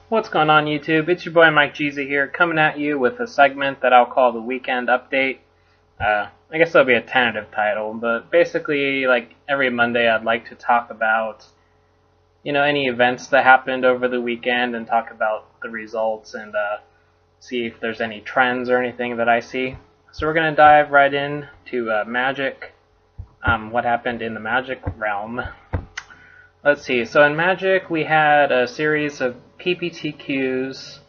What's going on, YouTube? It's your boy Mike Jeezy here, coming at you with a segment that I'll call the Weekend Update. I guess that'll be a tentative title, but basically, like every Monday, I'd like to talk about, any events that happened over the weekend and talk about the results and see if there's any trends or anything that I see. So we're going to dive right in to Magic, what happened in the Magic realm. Let's see, so in Magic we had a series of PPTQs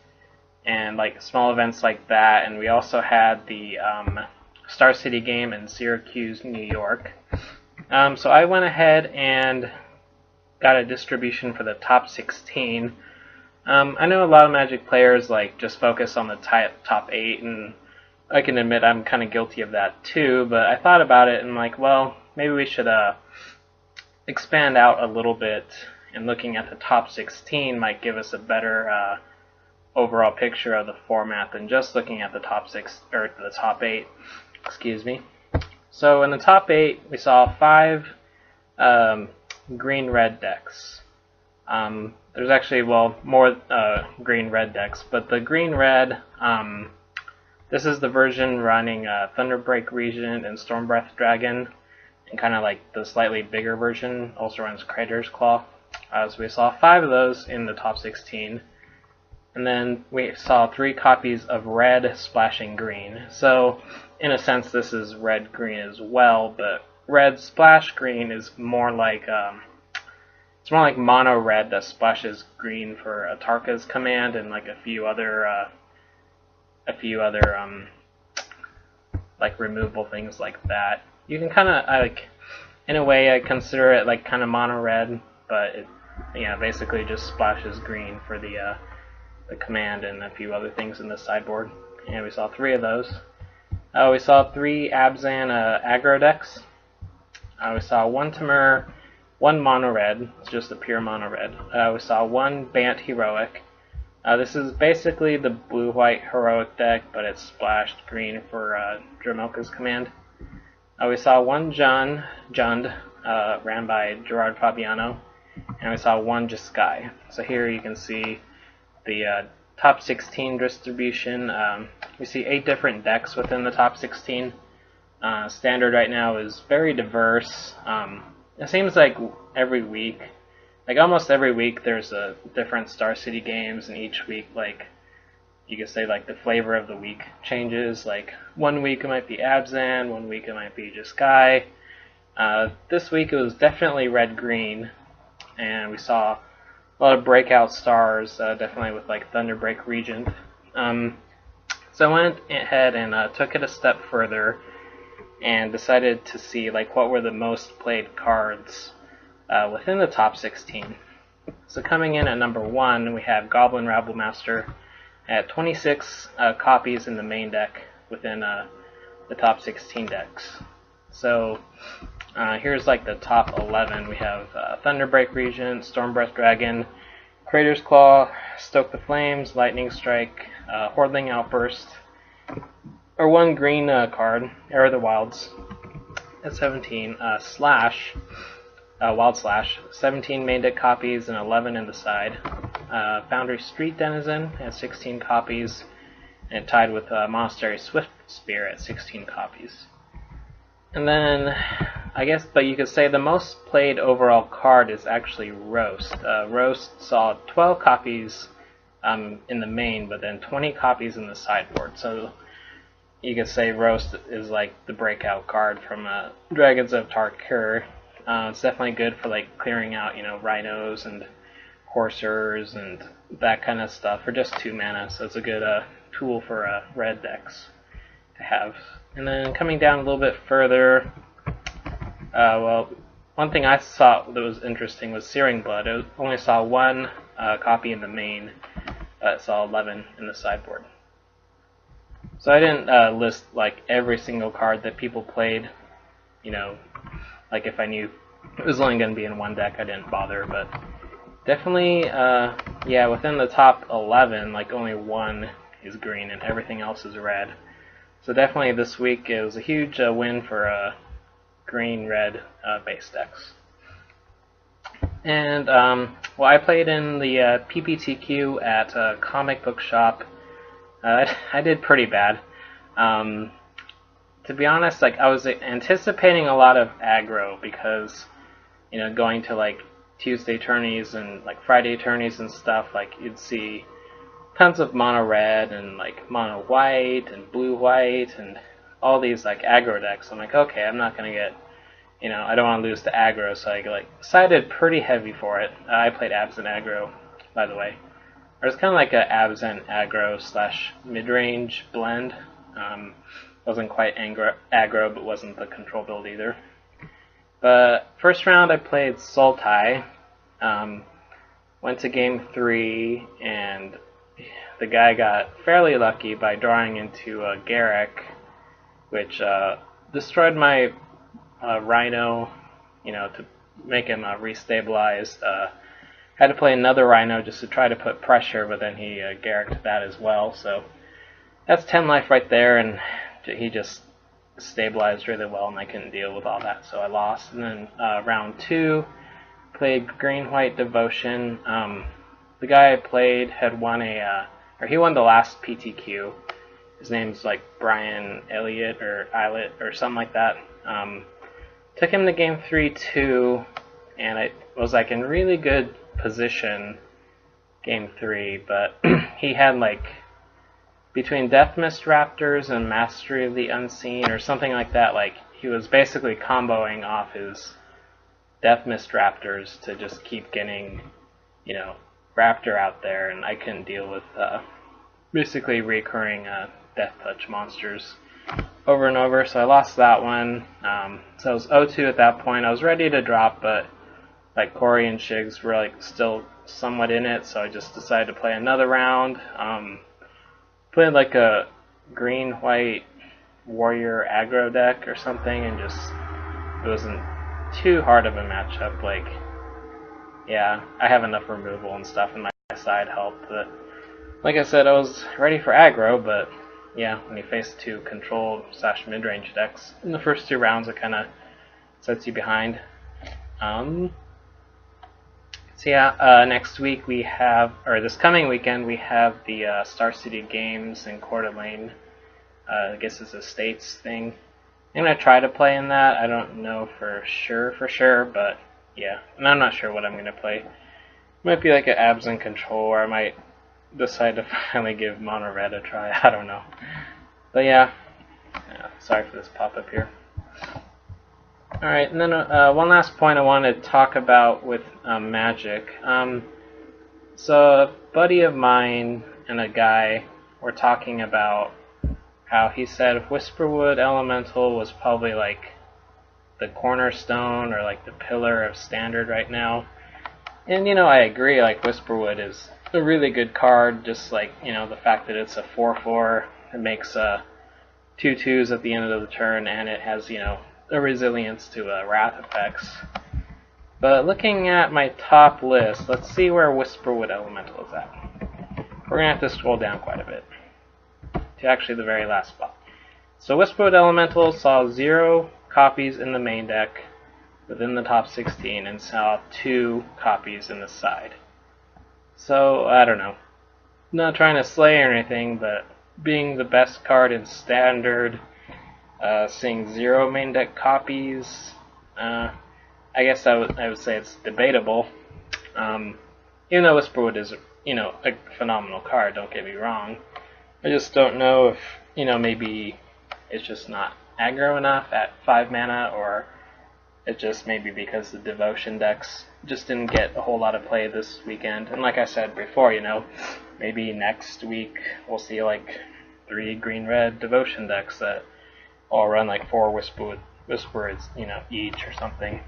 and like small events like that, and we also had the Star City game in Syracuse, New York. So I went ahead and got a distribution for the top 16. I know a lot of Magic players like just focus on the top 8, and I can admit I'm kind of guilty of that too, but I thought about it and like, well, maybe we should expand out a little bit, and looking at the top 16 might give us a better overall picture of the format than just looking at the top 8. Excuse me. So in the top 8, we saw 5 green-red decks. There's actually, more green-red decks, but the green-red, this is the version running Thunderbreak Regent and Stormbreath Dragon, and kind of like the slightly bigger version also runs Crater's Claw. So we saw 5 of those in the top 16. And then we saw 3 copies of red splashing green. So in a sense this is red-green as well, but red splash green is more like it's more like mono red that splashes green for Atarka's command and like a few other like removable things like that. You can kind of like, in a way, I consider it like kind of mono red, but it, basically just splashes green for the command and a few other things in the sideboard. And we saw 3 of those. We saw 3 Abzan aggro decks. We saw 1 Temur, 1 mono red. It's just a pure mono red. We saw 1 Bant heroic. This is basically the blue-white heroic deck, but it's splashed green for Dramoka's command. We saw 1 Jund, ran by Gerard Fabiano, and we saw 1 Jeskai. So here you can see the top 16 distribution. We see 8 different decks within the top 16. Standard right now is very diverse. It seems like every week, like almost every week, there's a different Star City games, and each week, like, you could say like the flavor of the week changes. Like one week it might be Abzan, one week it might be Jeskai. This week it was definitely red-green, and we saw a lot of breakout stars, definitely with like Thunderbreak Regent. So I went ahead and took it a step further and decided to see like what were the most played cards within the top 16. So coming in at number 1, we have Goblin Rabblemaster at 26 copies in the main deck within the top 16 decks. So here's like the top 11. We have Thunderbreak Regent, Stormbreath Dragon, Crater's Claw, Stoke the Flames, Lightning Strike, Hordling Outburst, or 1 green card, Air of the Wilds at 17, Slash, Wild Slash, 17 main deck copies and 11 in the side. Foundry Street Denizen has 16 copies, and tied with Monastery Swift Spear at 16 copies. And then, I guess, but you could say the most played overall card is actually Roast. Roast saw 12 copies in the main, but then 20 copies in the sideboard. So you could say Roast is like the breakout card from Dragons of Tarkir. It's definitely good for like clearing out, rhinos and coursers and that kind of stuff for just 2 mana. So it's a good tool for red decks to have. And then coming down a little bit further, one thing I saw that was interesting was Searing Blood. It only saw 1 copy in the main, but it saw 11 in the sideboard. So I didn't list like every single card that people played. Like if I knew it was only going to be in 1 deck, I didn't bother. But definitely, within the top 11, like only 1 is green and everything else is red. So definitely this week it was a huge win for green-red base decks. And well, I played in the PPTQ at a comic book shop. I did pretty bad. To be honest, like I was anticipating a lot of aggro because going to like Tuesday tourneys and like Friday tourneys and stuff, like you'd see tons of mono red and like mono white and blue white and all these like aggro decks. I'm like, okay, I'm not gonna get, I don't want to lose to aggro, so I like decided pretty heavy for it. I played Absent aggro, by the way. Or it's kind of like a Absent aggro slash mid-range blend. Wasn't quite aggro, but wasn't the control build either. But first round I played Sultai. Went to game 3, and the guy got fairly lucky by drawing into a Garrick, which destroyed my Rhino, to make him restabilized. Had to play another Rhino just to try to put pressure, but then he Garricked that as well. So that's 10 life right there, and he just stabilized really well, and I couldn't deal with all that, so I lost. And then round 2, played Green-White Devotion. The guy I played had won he won the last PTQ. His name's like Brian Elliott or Eilert or something like that. Took him to game 3 too, and I was like in really good position game 3, but he had like between Death Mist Raptors and Mastery of the Unseen or something like that, like he was basically comboing off his Death Mist Raptors to just keep getting, Raptor out there, and I couldn't deal with basically recurring Death Touch monsters over and over, so I lost that one. So I was 0-2 at that point. I was ready to drop, but like Corey and Shigs were like still somewhat in it, so I just decided to play another round. Played like a green-white warrior aggro deck or something, and just it wasn't too hard of a matchup. Like, yeah, I have enough removal and stuff, and my side helped. But like I said, I was ready for aggro, but yeah, when you face 2 controlled / mid-range decks in the first 2 rounds, it kind of sets you behind. So yeah, next week we have, or this coming weekend, we have the Star City Games in Coeur d'Alene. I guess it's a States thing. I'm going to try to play in that. I don't know for sure, but yeah. And I'm not sure what I'm going to play. It might be like an Absent Control, or I might decide to finally give Mono Red a try. I don't know. But yeah, sorry for this pop-up here. Alright, and then one last point I want to talk about with Magic. So a buddy of mine and a guy were talking about how he said Whisperwood Elemental was probably like the cornerstone or like the pillar of Standard right now. And I agree, like Whisperwood is a really good card, just like, the fact that it's a 4/4, it makes 2/2s at the end of the turn, and it has, a resilience to wrath effects. But looking at my top list, let's see where Whisperwood Elemental is at. We're going to have to scroll down quite a bit to actually the very last spot. So Whisperwood Elemental saw 0 copies in the main deck within the top 16 and saw 2 copies in the side. So, I don't know. I'm not trying to slay or anything, but being the best card in Standard, seeing 0 main deck copies, I guess I would say it's debatable. Even though Whisperwood is, a phenomenal card, don't get me wrong. I just don't know if, maybe it's just not aggro enough at 5 mana, or it just maybe because the Devotion decks just didn't get a whole lot of play this weekend. And like I said before, maybe next week we'll see like 3 green-red Devotion decks that all run like 4 Whisperwoods, each or something.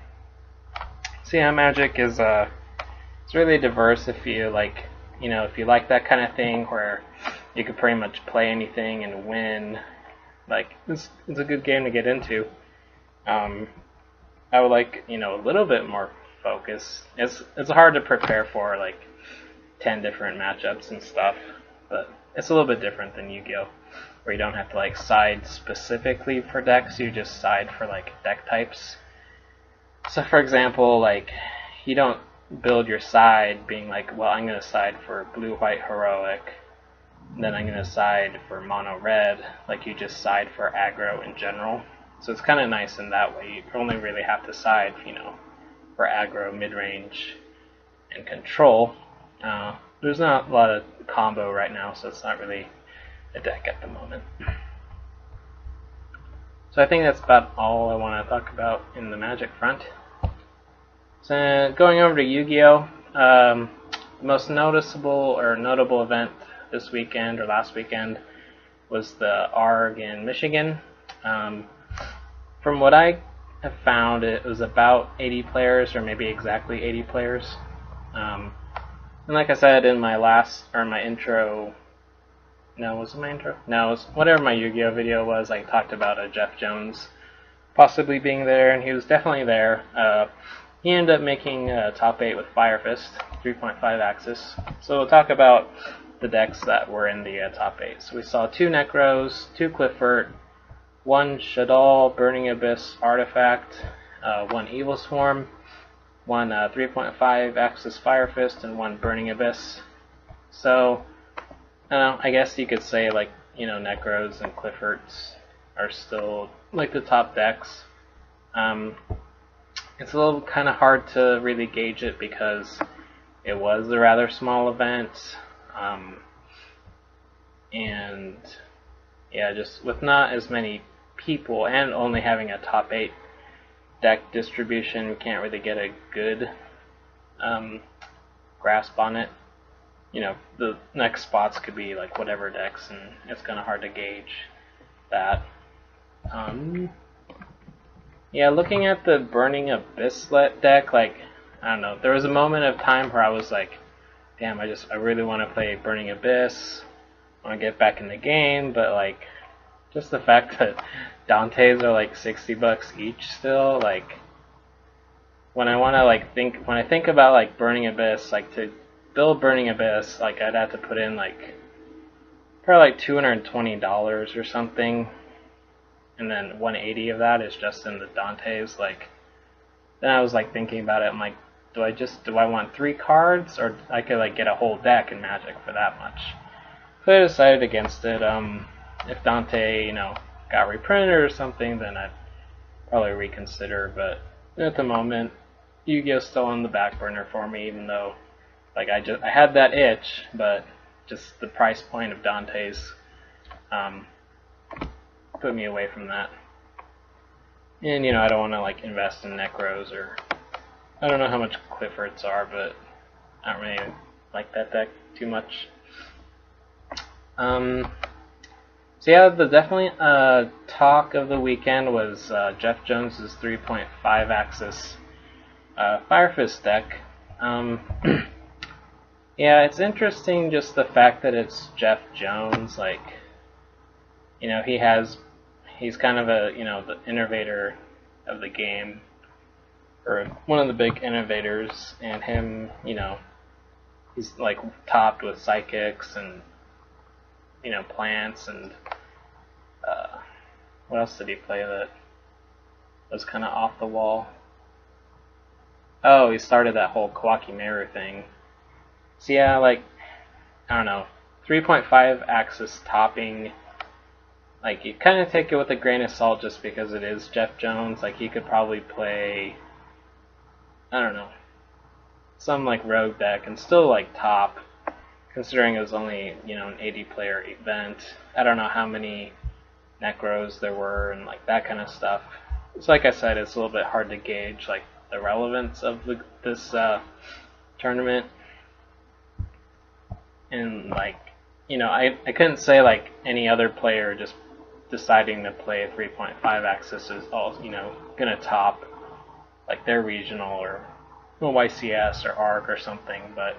So yeah, Magic is it's really diverse if you like, if you like that kind of thing where you could pretty much play anything and win. Like it's a good game to get into. I would like, a little bit more focus. It's hard to prepare for like 10 different matchups and stuff, but it's a little bit different than YuGiOh, where you don't have to like side specifically for decks, you just side for like deck types. So for example, like you don't build your side being like, well, I'm going to side for blue-white heroic, then I'm going to side for mono-red, like you just side for aggro in general. So it's kind of nice in that way. You only really have to side, for aggro, mid-range, and control. There's not a lot of combo right now, so it's not really a deck at the moment. So I think that's about all I want to talk about in the Magic front. So going over to YuGiOh, the most noticeable or notable event this weekend or last weekend was the ARG in Michigan. From what I have found, it was about 80 players, or maybe exactly 80 players. And like I said in my intro, no, was it my intro? No, it was whatever my YuGiOh video was. I talked about Jeff Jones possibly being there, and he was definitely there. He ended up making top 8 with Fire Fist, 3.5 Axis. So we'll talk about the decks that were in the top 8. So we saw 2 Necros, 2 Clifford, 1 Shaddoll Burning Abyss Artifact, 1 Evil Swarm, 1 3.5 Axis Fire Fist, and 1 Burning Abyss. So I guess you could say Necros and Cliffords are still like the top decks. It's a little kind of hard to really gauge it because it was a rather small event, and yeah, just with not as many people and only having a top 8 deck distribution, we can't really get a good grasp on it. The next spots could be like whatever decks, and it's kind of hard to gauge that. Yeah, looking at the Burning Abyss deck, I don't know, there was a moment of time where I was like, damn, I really want to play Burning Abyss, I want to get back in the game, but just the fact that Dante's are $60 each still, when I think about Burning Abyss, to build Burning Abyss, I'd have to put in probably $220 or something, and then 180 of that is just in the Dante's. Then I was thinking about it, I'm like, do I want 3 cards, or I could get a whole deck in Magic for that much? So I decided against it. If Dante, got reprinted or something, then I'd probably reconsider, but at the moment, YuGiOh's still on the back burner for me, even though I had that itch, but just the price point of Dante's put me away from that. And I don't want to invest in Necros, or I don't know how much Cliffords are, but I don't really like that deck too much. So yeah, the definitely talk of the weekend was Jeff Jones's 3.5 Axis Fire Fist deck. Yeah, it's interesting just the fact that it's Jeff Jones. He's kind of the innovator of the game, or one of the big innovators, and him, he's topped with psychics and plants, and what else did he play that was kind of off the wall? Oh, he started that whole Kawaki Meru thing. So yeah, I don't know, 3.5 Axis topping, you kind of take it with a grain of salt just because it is Jeff Jones. He could probably play, I don't know, some rogue deck and still top, considering it was only, an 80 player event. I don't know how many Necros there were and that kind of stuff. So like I said, it's a little bit hard to gauge the relevance of this tournament. And I couldn't say any other player just deciding to play a 3.5 Axis is all gonna top their regional or YCS or ARG or something. But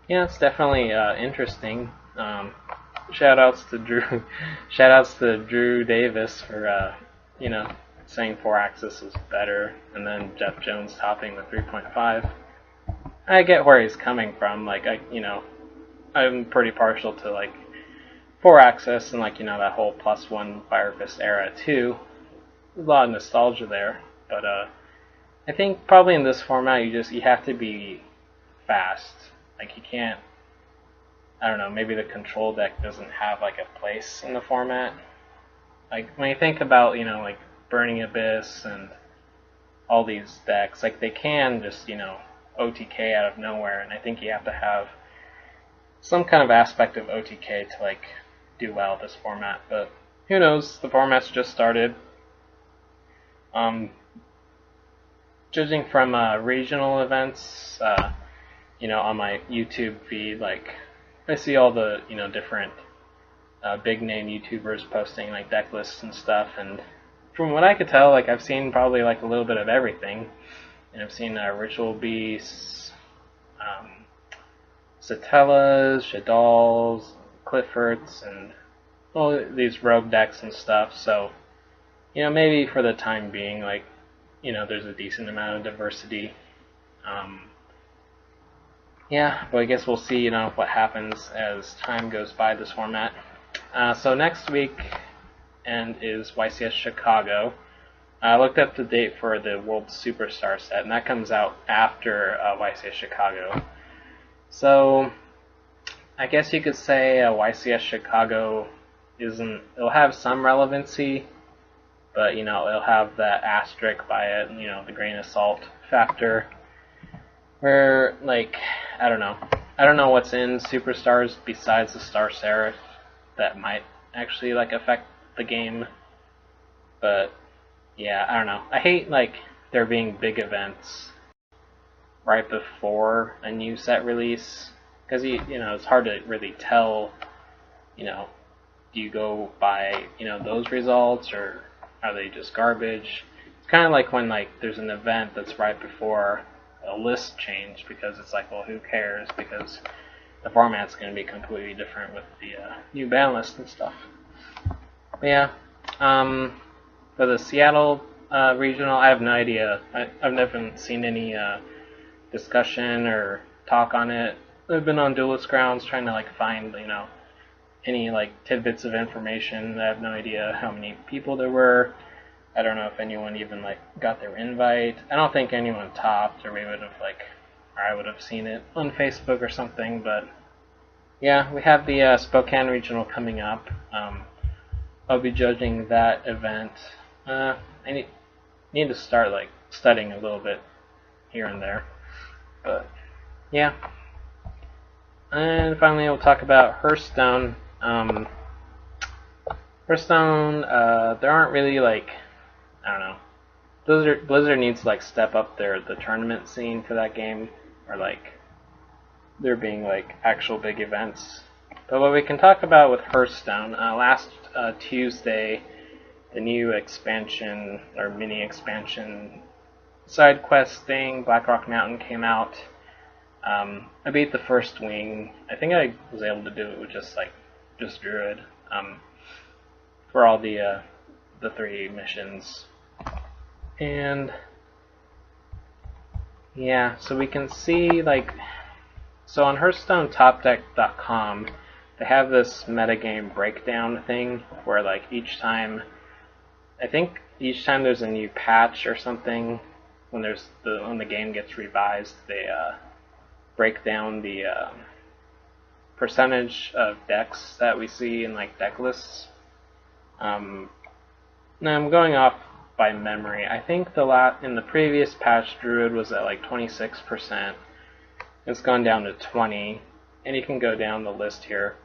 yeah, it's definitely interesting. Shoutouts to Drew Davis for saying 4 Axis was better, and then Jeff Jones topping the 3.5. I get where he's coming from. I'm pretty partial to 4 Axis and that whole +1 Fire Fist era too. There's a lot of nostalgia there, but I think probably in this format you have to be fast. Like you can't. I don't know. Maybe the control deck doesn't have like a place in the format. Like when you think about like Burning Abyss and all these decks, like they can just OTK out of nowhere, and I think you have to have some kind of aspect of OTK to like do well this format. But who knows? The format's just started. Judging from regional events, on my YouTube feed, like I see all the different big name YouTubers posting like deck lists and stuff, and from what I could tell, like I've seen probably like a little bit of everything, and I've seen Ritual Beasts, Satellas, Shadalls, Cliffords, and all these rogue decks and stuff. So maybe for the time being, like there's a decent amount of diversity. But I guess we'll see what happens as time goes by this format. So next week is YCS Chicago. I looked up the date for the World Superstar set, and that comes out after YCS Chicago. So I guess you could say YCS Chicago it'll have some relevancy, but it'll have that asterisk by it, the grain of salt factor. Where I don't know what's in Superstars besides the Star Seraph that might actually affect the game. But yeah, I don't know. I hate there being big events right before a new set release, because it's hard to really tell. Do you go by those results, or are they just garbage? It's kind of like when there's an event that's right before a list change, because it's well, who cares, because the format's going to be completely different with the new ban list and stuff. But yeah, for the Seattle regional, I have no idea. I've never seen any discussion or talk on it. I've been on Duelist Grounds trying to find any tidbits of information. I have no idea how many people there were. I don't know if anyone even got their invite. I don't think anyone topped, or we would have or I would have seen it on Facebook or something. But yeah, we have the Spokane Regional coming up. I'll be judging that event. I need to start studying a little bit here and there. But yeah. And finally, we'll talk about Hearthstone. Hearthstone, there aren't really I don't know. Blizzard needs to step up the tournament scene for that game, or there being actual big events. But what we can talk about with Hearthstone, last Tuesday, the new expansion or mini expansion side quest thing, Blackrock Mountain, came out. I beat the first wing. I think I was able to do it with just Druid for all the 3 missions. And yeah, so we can see so on HearthstoneTopDeck.com they have this metagame breakdown thing where each time there's a new patch or something, when the game gets revised, they break down the percentage of decks that we see in deck lists. Now I'm going off by memory. I think in the previous patch, Druid was at 26%. It's gone down to 20, and you can go down the list here.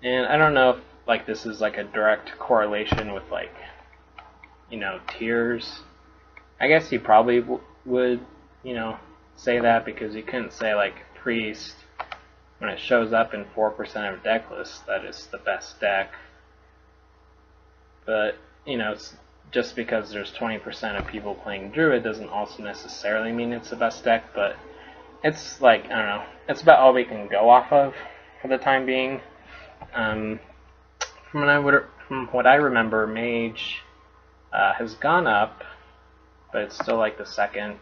And I don't know if this is a direct correlation with tiers. I guess you probably would say that, because you couldn't say Priest, when it shows up in 4% of deck lists, that is the best deck. But it's just because there's 20% of people playing Druid doesn't also necessarily mean it's the best deck. But it's I don't know, it's about all we can go off of for the time being. From what I remember, Mage has gone up, but it's still the second,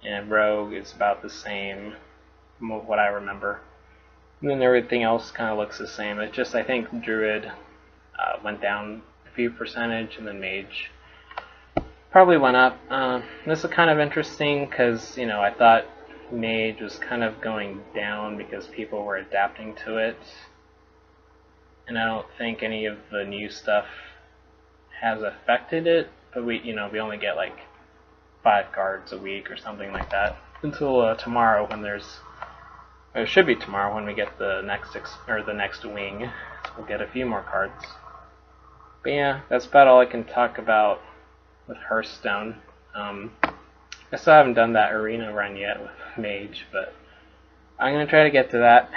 and Rogue is about the same from what I remember. And then everything else kind of looks the same. It's just I think Druid went down a few percentage, and then Mage probably went up. This is kind of interesting because, you know, I thought Mage was kind of going down because people were adapting to it. And I don't think any of the new stuff has affected it, but we only get like 5 cards a week or something like that until tomorrow when it should be tomorrow when we get the next wing. We'll get a few more cards. But yeah, that's about all I can talk about with Hearthstone. I still haven't done that arena run yet with Mage, but I'm gonna try to get to that.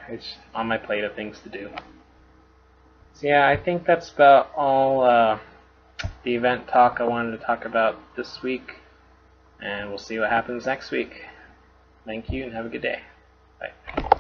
It's on my plate of things to do. So yeah, I think that's about all the event talk I wanted to talk about this week, and we'll see what happens next week. Thank you and have a good day. Bye.